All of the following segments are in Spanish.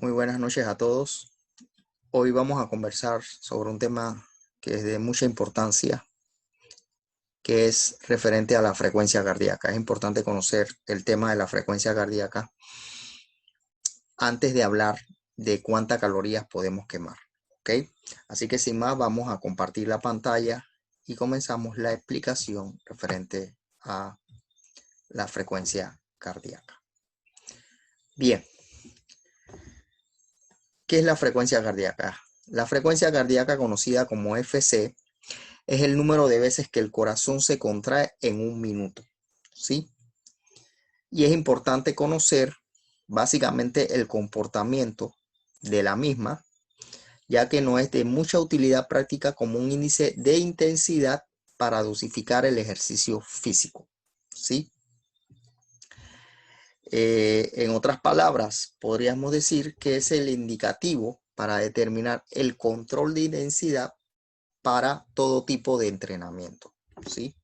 Muy buenas noches a todos. Hoy vamos a conversar sobre un tema que es de mucha importancia, que es referente a la frecuencia cardíaca. Es importante conocer el tema de la frecuencia cardíaca antes de hablar de cuántas calorías podemos quemar. ¿Ok? Así que sin más, vamos a compartir la pantalla y comenzamos la explicación referente a la frecuencia cardíaca. Bien. ¿Qué es la frecuencia cardíaca? La frecuencia cardíaca, conocida como FC, es el número de veces que el corazón se contrae en un minuto, ¿sí? Y es importante conocer básicamente el comportamiento de la misma, ya que no es de mucha utilidad práctica como un índice de intensidad para dosificar el ejercicio físico, ¿sí? En otras palabras, podríamos decir que es el indicativo para determinar el control de intensidad para todo tipo de entrenamiento, ¿sí?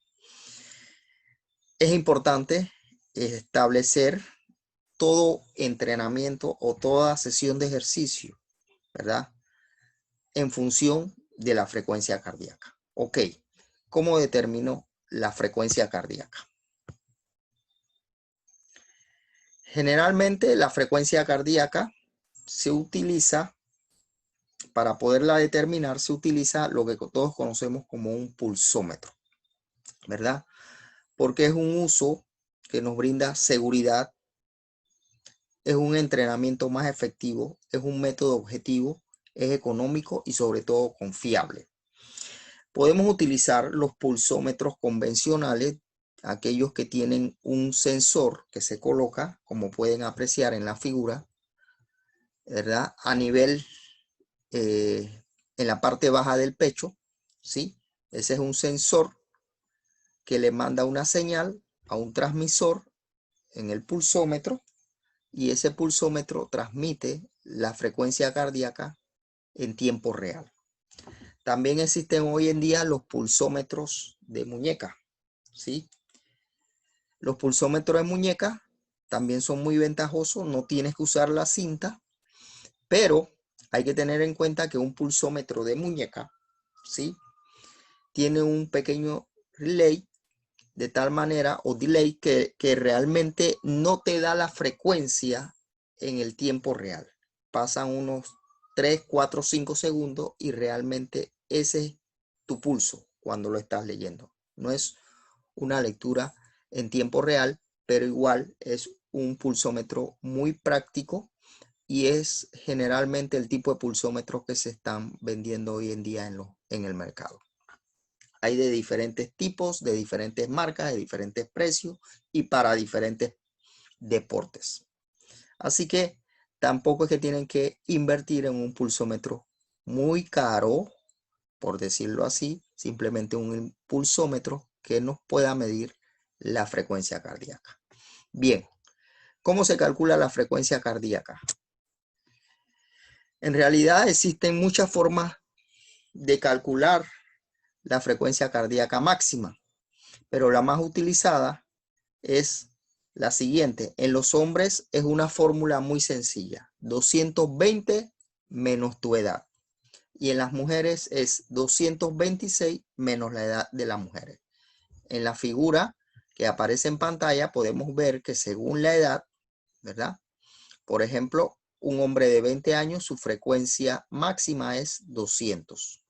Es importante establecer todo entrenamiento o toda sesión de ejercicio, ¿verdad? En función de la frecuencia cardíaca. Ok, ¿cómo determino la frecuencia cardíaca? Generalmente la frecuencia cardíaca se utiliza, para poderla determinar, se utiliza lo que todos conocemos como un pulsómetro, ¿verdad? Porque es un uso que nos brinda seguridad, es un entrenamiento más efectivo, es un método objetivo, es económico y sobre todo confiable. Podemos utilizar los pulsómetros convencionales, aquellos que tienen un sensor que se coloca, como pueden apreciar en la figura, ¿verdad? A nivel, en la parte baja del pecho, ¿sí? Ese es un sensor que le manda una señal a un transmisor en el pulsómetro y ese pulsómetro transmite la frecuencia cardíaca en tiempo real. También existen hoy en día los pulsómetros de muñeca, ¿sí? Los pulsómetros de muñeca también son muy ventajosos, no tienes que usar la cinta, pero hay que tener en cuenta que un pulsómetro de muñeca, ¿sí? Tiene un pequeño relay de tal manera o delay que realmente no te da la frecuencia en el tiempo real. Pasan unos 3, 4, 5 segundos y realmente ese es tu pulso cuando lo estás leyendo. No es una lectura en tiempo real, pero igual es un pulsómetro muy práctico y es generalmente el tipo de pulsómetros que se están vendiendo hoy en día en el mercado. Hay de diferentes tipos, de diferentes marcas, de diferentes precios y para diferentes deportes. Así que tampoco es que tienen que invertir en un pulsómetro muy caro, por decirlo así, simplemente un pulsómetro que nos pueda medir la frecuencia cardíaca. Bien, ¿cómo se calcula la frecuencia cardíaca? En realidad existen muchas formas de calcular la frecuencia cardíaca máxima, pero la más utilizada es la siguiente. En los hombres es una fórmula muy sencilla, 220 menos tu edad. Y en las mujeres es 226 menos la edad de las mujeres. En la figura que aparece en pantalla podemos ver que según la edad, ¿verdad? Por ejemplo, un hombre de 20 años, su frecuencia máxima es 200.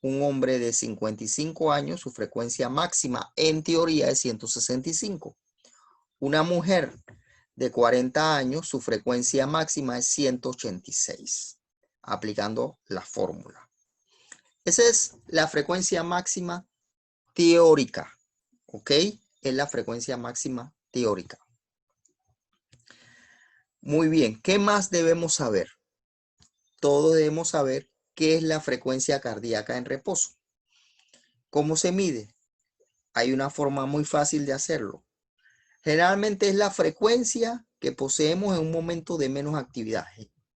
Un hombre de 55 años, su frecuencia máxima en teoría es 165. Una mujer de 40 años, su frecuencia máxima es 186, aplicando la fórmula. Esa es la frecuencia máxima teórica, ¿ok? Es la frecuencia máxima teórica. Muy bien, ¿qué más debemos saber? Todos debemos saber qué es la frecuencia cardíaca en reposo. ¿Cómo se mide? Hay una forma muy fácil de hacerlo. Generalmente es la frecuencia que poseemos en un momento de menos actividad.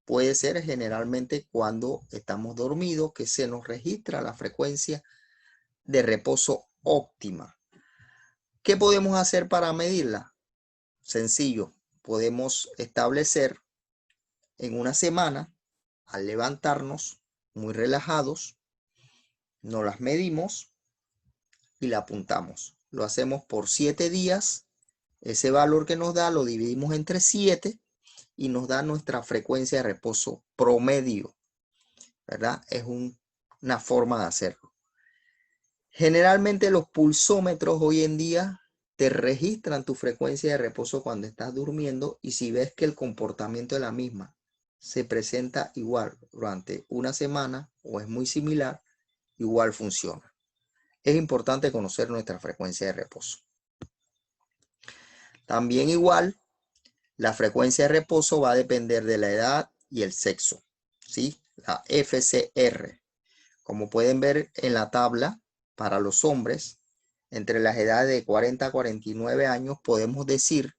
Puede ser generalmente cuando estamos dormidos que se nos registra la frecuencia de reposo óptima. ¿Qué podemos hacer para medirla? Sencillo, podemos establecer en una semana, al levantarnos, muy relajados, nos las medimos y la apuntamos. Lo hacemos por 7 días. Ese valor que nos da lo dividimos entre 7 y nos da nuestra frecuencia de reposo promedio, ¿verdad? Es una forma de hacerlo. Generalmente los pulsómetros hoy en día te registran tu frecuencia de reposo cuando estás durmiendo, y si ves que el comportamiento de la misma se presenta igual durante una semana o es muy similar, igual funciona. Es importante conocer nuestra frecuencia de reposo. También igual, la frecuencia de reposo va a depender de la edad y el sexo, ¿sí? La FCR. Como pueden ver en la tabla, para los hombres, entre las edades de 40 a 49 años, podemos decir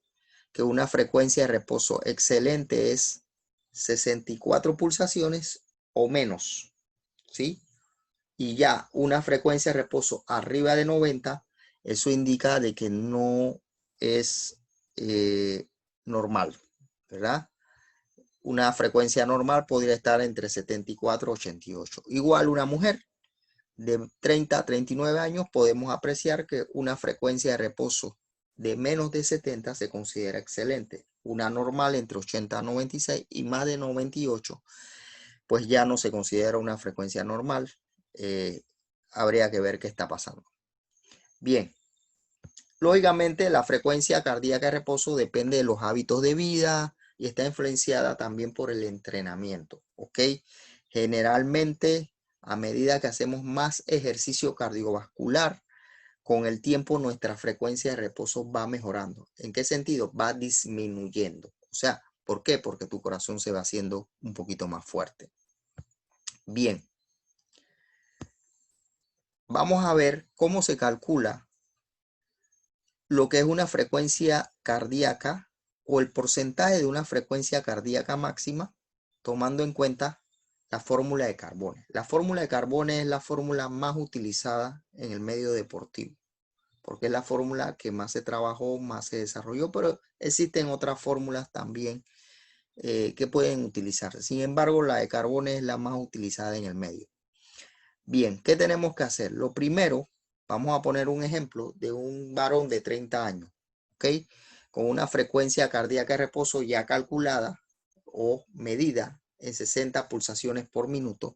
que una frecuencia de reposo excelente es 64 pulsaciones o menos, ¿sí? Y ya una frecuencia de reposo arriba de 90, eso indica de que no es normal, ¿verdad? Una frecuencia normal podría estar entre 74 y 88. Igual una mujer de 30 a 39 años, podemos apreciar que una frecuencia de reposo de menos de 70 se considera excelente. Una normal entre 80 a 96 y más de 98, pues ya no se considera una frecuencia normal. Habría que ver qué está pasando. Bien, lógicamente la frecuencia cardíaca de reposo depende de los hábitos de vida y está influenciada también por el entrenamiento, ¿ok? Generalmente, a medida que hacemos más ejercicio cardiovascular, con el tiempo nuestra frecuencia de reposo va mejorando. ¿En qué sentido? Va disminuyendo. O sea, ¿por qué? Porque tu corazón se va haciendo un poquito más fuerte. Bien, vamos a ver cómo se calcula lo que es una frecuencia cardíaca o el porcentaje de una frecuencia cardíaca máxima, tomando en cuenta la fórmula de Carbone. La fórmula de Carbone es la fórmula más utilizada en el medio deportivo, porque es la fórmula que más se trabajó, más se desarrolló, pero existen otras fórmulas también que pueden utilizarse. Sin embargo, la de Carbone es la más utilizada en el medio. Bien, ¿qué tenemos que hacer? Lo primero, vamos a poner un ejemplo de un varón de 30 años, ¿ok? Con una frecuencia cardíaca de reposo ya calculada o medida en 60 pulsaciones por minuto,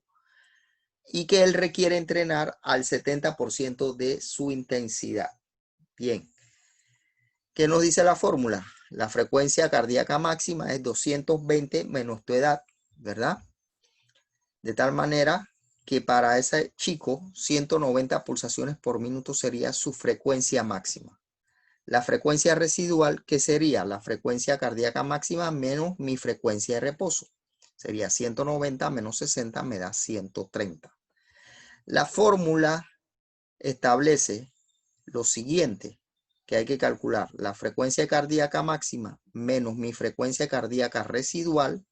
y que él requiere entrenar al 70% de su intensidad. Bien, ¿qué nos dice la fórmula? La frecuencia cardíaca máxima es 220 menos tu edad, ¿verdad? De tal manera que para ese chico 190 pulsaciones por minuto sería su frecuencia máxima. La frecuencia residual, que sería la frecuencia cardíaca máxima menos mi frecuencia de reposo, sería 190 menos 60 me da 130. La fórmula establece lo siguiente, que hay que calcular la frecuencia cardíaca máxima menos mi frecuencia cardíaca residual,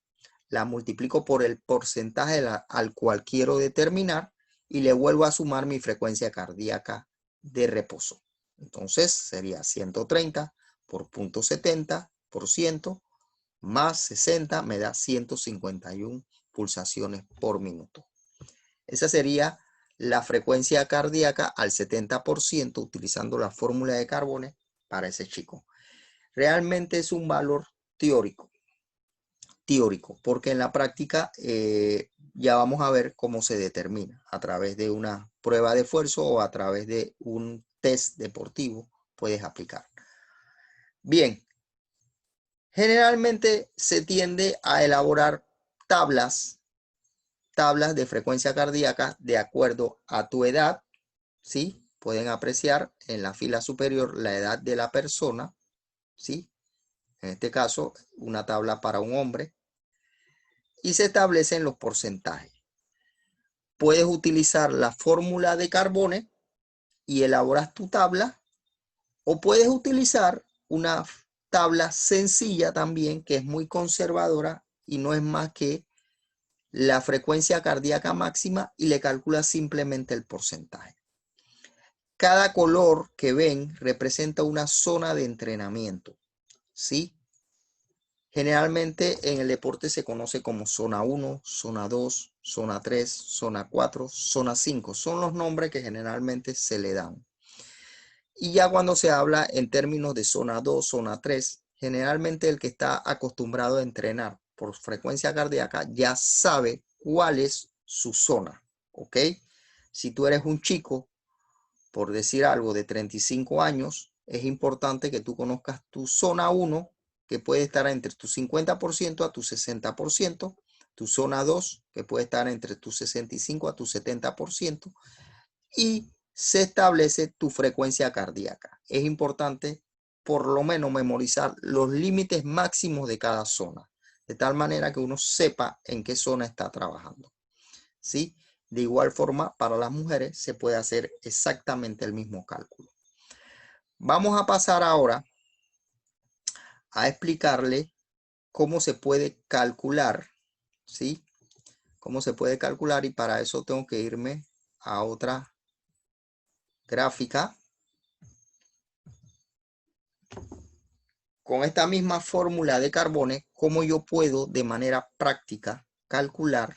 la multiplico por el porcentaje al cual quiero determinar y le vuelvo a sumar mi frecuencia cardíaca de reposo. Entonces sería 130 por 0.70% más 60 me da 151 pulsaciones por minuto. Esa sería la frecuencia cardíaca al 70% utilizando la fórmula de Carbone para ese chico. Realmente es un valor teórico, porque en la práctica ya vamos a ver cómo se determina a través de una prueba de esfuerzo o a través de un test deportivo puedes aplicar. Bien, generalmente se tiende a elaborar tablas de frecuencia cardíaca de acuerdo a tu edad, ¿sí? Pueden apreciar en la fila superior la edad de la persona, ¿sí? En este caso, una tabla para un hombre, y se establecen los porcentajes. Puedes utilizar la fórmula de Carbone y elaboras tu tabla, o puedes utilizar una tabla sencilla también que es muy conservadora y no es más que la frecuencia cardíaca máxima y le calculas simplemente el porcentaje. Cada color que ven representa una zona de entrenamiento, ¿sí? Generalmente en el deporte se conoce como zona 1, zona 2, zona 3, zona 4, zona 5. Son los nombres que generalmente se le dan. Y ya cuando se habla en términos de zona 2, zona 3, generalmente el que está acostumbrado a entrenar por frecuencia cardíaca ya sabe cuál es su zona, ¿ok? Si tú eres un chico, por decir algo, de 35 años, es importante que tú conozcas tu zona 1, que puede estar entre tu 50% a tu 60%, tu zona 2, que puede estar entre tu 65 a tu 70%, y se establece tu frecuencia cardíaca. Es importante por lo menos memorizar los límites máximos de cada zona, de tal manera que uno sepa en qué zona está trabajando, ¿sí? De igual forma, para las mujeres se puede hacer exactamente el mismo cálculo. Vamos a pasar ahora a explicarle cómo se puede calcular, ¿sí? Cómo se puede calcular, y para eso tengo que irme a otra gráfica. Con esta misma fórmula de Carbone, cómo yo puedo de manera práctica calcular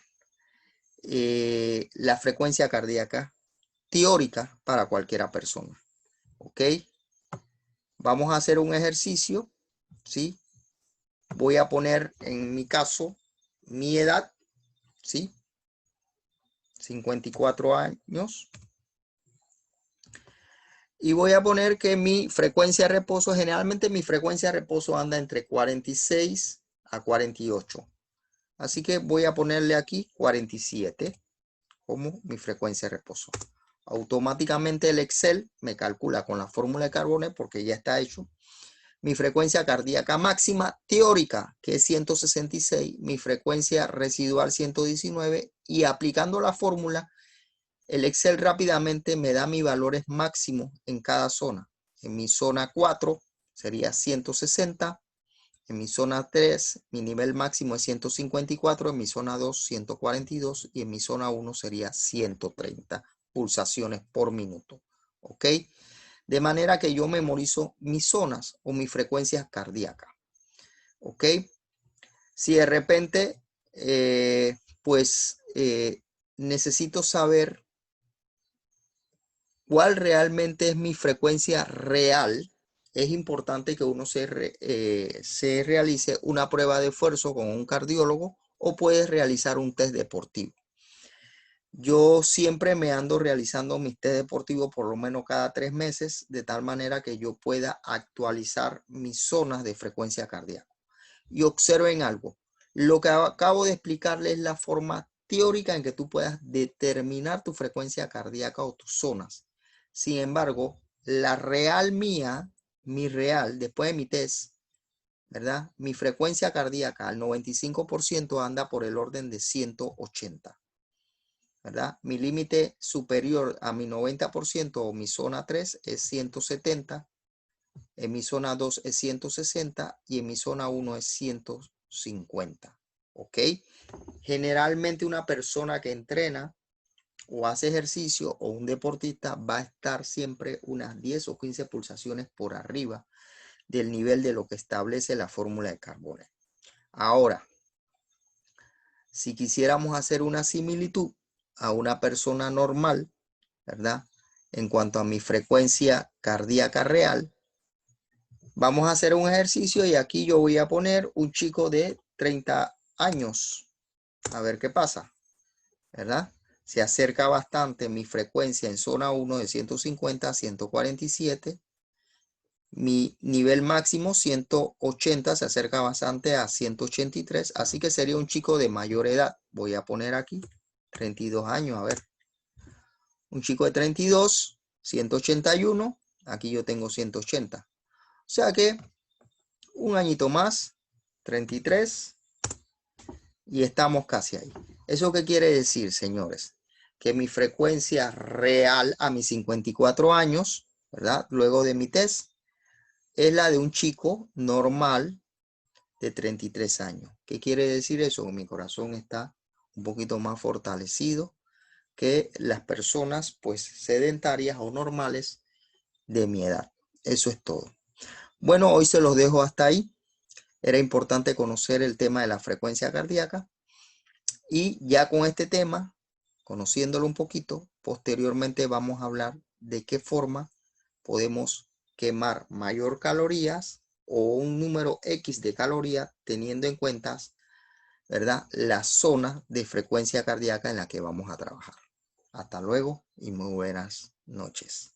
la frecuencia cardíaca teórica para cualquiera persona. ¿Ok? Vamos a hacer un ejercicio, ¿sí? Voy a poner en mi caso mi edad, ¿sí? 54 años. Y voy a poner que mi frecuencia de reposo, generalmente mi frecuencia de reposo anda entre 46 a 48. Así que voy a ponerle aquí 47 como mi frecuencia de reposo. Automáticamente el Excel me calcula con la fórmula de Carbone, porque ya está hecho, mi frecuencia cardíaca máxima teórica, que es 166, mi frecuencia residual 119, y aplicando la fórmula, el Excel rápidamente me da mis valores máximos en cada zona. En mi zona 4 sería 160. En mi zona 3, mi nivel máximo es 154, en mi zona 2, 142 y en mi zona 1 sería 130 pulsaciones por minuto. ¿Ok? De manera que yo memorizo mis zonas o mis frecuencias cardíacas. ¿Ok? Si de repente, necesito saber cuál realmente es mi frecuencia real, es importante que uno se realice una prueba de esfuerzo con un cardiólogo, o puedes realizar un test deportivo. Yo siempre me ando realizando mis test deportivos por lo menos cada 3 meses, de tal manera que yo pueda actualizar mis zonas de frecuencia cardíaca. Y observen algo. Lo que acabo de explicarles es la forma teórica en que tú puedas determinar tu frecuencia cardíaca o tus zonas. Sin embargo, la real mía, mi real, después de mi test, ¿verdad? Mi frecuencia cardíaca al 95% anda por el orden de 180, ¿verdad? Mi límite superior a mi 90% o mi zona 3 es 170, en mi zona 2 es 160 y en mi zona 1 es 150, ¿ok? Generalmente una persona que entrena o hace ejercicio o un deportista va a estar siempre unas 10 o 15 pulsaciones por arriba del nivel de lo que establece la fórmula de Carbone. Ahora, si quisiéramos hacer una similitud a una persona normal, ¿verdad? En cuanto a mi frecuencia cardíaca real, vamos a hacer un ejercicio y aquí yo voy a poner un chico de 30 años. A ver qué pasa, ¿verdad? Se acerca bastante mi frecuencia en zona 1 de 150 a 147. Mi nivel máximo 180, se acerca bastante a 183. Así que sería un chico de mayor edad. Voy a poner aquí 32 años, a ver. Un chico de 32, 181. Aquí yo tengo 180. O sea que un añito más, 33, y estamos casi ahí. ¿Eso qué quiere decir, señores? Que mi frecuencia real a mis 54 años, ¿verdad? Luego de mi test, es la de un chico normal de 33 años. ¿Qué quiere decir eso? Mi corazón está un poquito más fortalecido que las personas pues sedentarias o normales de mi edad. Eso es todo. Bueno, hoy se los dejo hasta ahí. era importante conocer el tema de la frecuencia cardíaca y ya con este tema, conociéndolo un poquito, posteriormente vamos a hablar de qué forma podemos quemar mayor calorías o un número X de calorías teniendo en cuenta, ¿verdad?, la zona de frecuencia cardíaca en la que vamos a trabajar. Hasta luego y muy buenas noches.